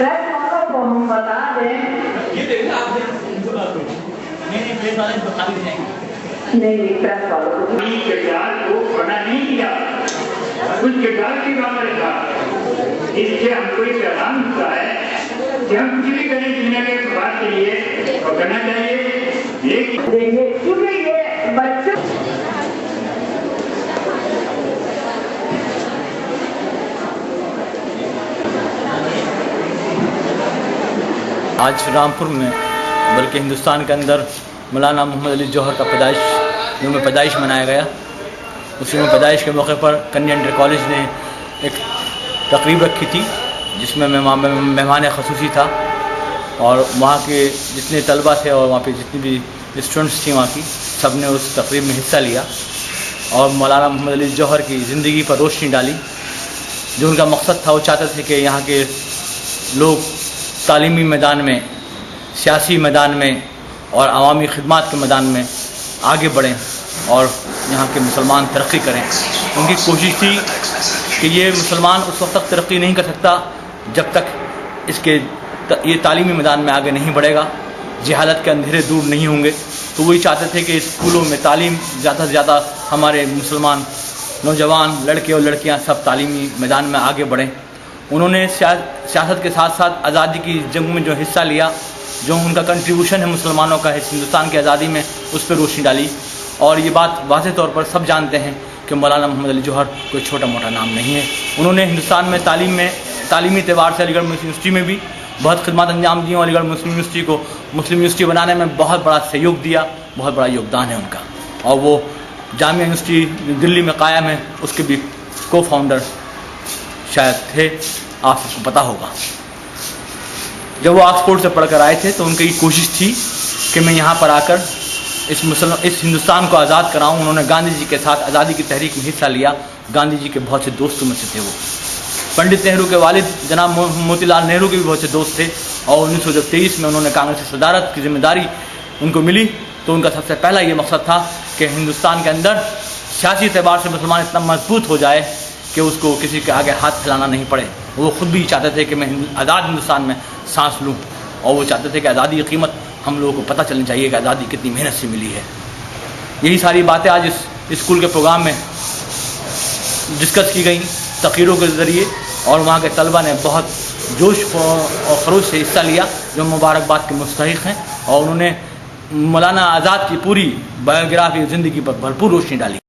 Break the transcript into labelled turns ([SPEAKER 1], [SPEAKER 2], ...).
[SPEAKER 1] Press वालों को हम बता दें,
[SPEAKER 2] ये देखना आप इनको बात करो। नहीं प्रेस वाले इसको खाली जाएंगे।
[SPEAKER 1] नहीं प्रेस वालों को
[SPEAKER 3] किरदार को बना नहीं किया, कुछ किरदार की बात रखा। इससे हमको ये पैगाम मिलता है कि हम कुछ भी करें दुनिया के प्रभाव के लिए और करना चाहिए। एक
[SPEAKER 1] क्योंकि ये बच्चों
[SPEAKER 2] आज रामपुर में बल्कि हिंदुस्तान के अंदर मौलाना मोहम्मद अली जौहर का पैदाइश मनाया गया। उसी में पैदाइश के मौके पर कन्या इंटर कॉलेज ने एक तकरीब रखी थी जिसमें मेहमान ख़ुसूसी था और वहाँ के जितने तलबा थे और वहाँ पे जितनी भी स्टूडेंट्स थी वहाँ की सब ने उस तकरीब में हिस्सा लिया और मौलाना मोहम्मद अली जौहर की ज़िंदगी पर रोशनी डाली। जो उनका मकसद था वो चाहते थे कि यहाँ के लोग तालीमी मैदान में, सियासी मैदान में और अवामी खिदमत के मैदान में आगे बढ़ें और यहाँ के मुसलमान तरक्की करें। उनकी कोशिश थी कि ये मुसलमान उस वक्त तक तरक्की नहीं कर सकता जब तक ये तालीमी मैदान में आगे नहीं बढ़ेगा, जहालत के अंधेरे दूर नहीं होंगे। तो वही चाहते थे कि स्कूलों में तालीम ज़्यादा से ज़्यादा हमारे मुसलमान नौजवान लड़के और लड़कियाँ सब तालीमी मैदान में आगे बढ़ें। उन्होंने सियासत के साथ साथ आज़ादी की जंग में जो हिस्सा लिया, जो उनका कंट्रीब्यूशन है मुसलमानों का हिंदुस्तान की आज़ादी में, उस पर रोशनी डाली। और ये बात वाज़ेह तौर पर सब जानते हैं कि मौलाना मोहम्मद अली जौहर कोई छोटा मोटा नाम नहीं है। उन्होंने हिंदुस्तान में तालीमी एतबार से अलीगढ़ मुस्लिम यूनिवर्सिटी में भी बहुत खिदमत अंजाम दी और अलीगढ़ मुस्लिम यूनिवर्सिटी को मुस्लिम यूनिवर्सिटी बनाने में बहुत बड़ा सहयोग दिया, बहुत बड़ा योगदान है उनका। और वो जामिया यूनिवर्सिटी दिल्ली में कायम है, उसके भी को फाउंडर शायद थे, आप सबको पता होगा। जब वो ऑक्सफोर्ड से पढ़कर आए थे तो उनकी कोशिश थी कि मैं यहाँ पर आकर इस हिंदुस्तान को आज़ाद कराऊँ। उन्होंने गांधी जी के साथ आज़ादी की तहरीक में हिस्सा लिया। गांधी जी के बहुत से दोस्तों में से थे वो। पंडित नेहरू के वालिद जनाब मोतीलाल नेहरू के भी बहुत से दोस्त थे और 1923 में उन्होंने कांग्रेस की सदारत की जिम्मेदारी उनको मिली तो उनका सबसे पहला ये मकसद था कि हिंदुस्तान के अंदर सियासी एतबार से मुसलमान इतना मजबूत हो जाए कि उसको किसी के आगे हाथ फैलाना नहीं पड़े। वो खुद भी चाहते थे कि मैं आज़ाद हिंदुस्तान में सांस लूँ और वो चाहते थे कि आज़ादी की कीमत हम लोगों को पता चलनी चाहिए कि आज़ादी कितनी मेहनत से मिली है। यही सारी बातें आज इस स्कूल के प्रोग्राम में डिस्कस की गई तक़रीरों के ज़रिए और वहाँ के तलबा ने बहुत जोश और खरोश से हिस्सा लिया, जो मुबारकबाद के मुस्तहिक़ हैं। और उन्होंने मौलाना आज़ाद की पूरी बायोग्राफी ज़िंदगी पर भरपूर रोशनी डाली।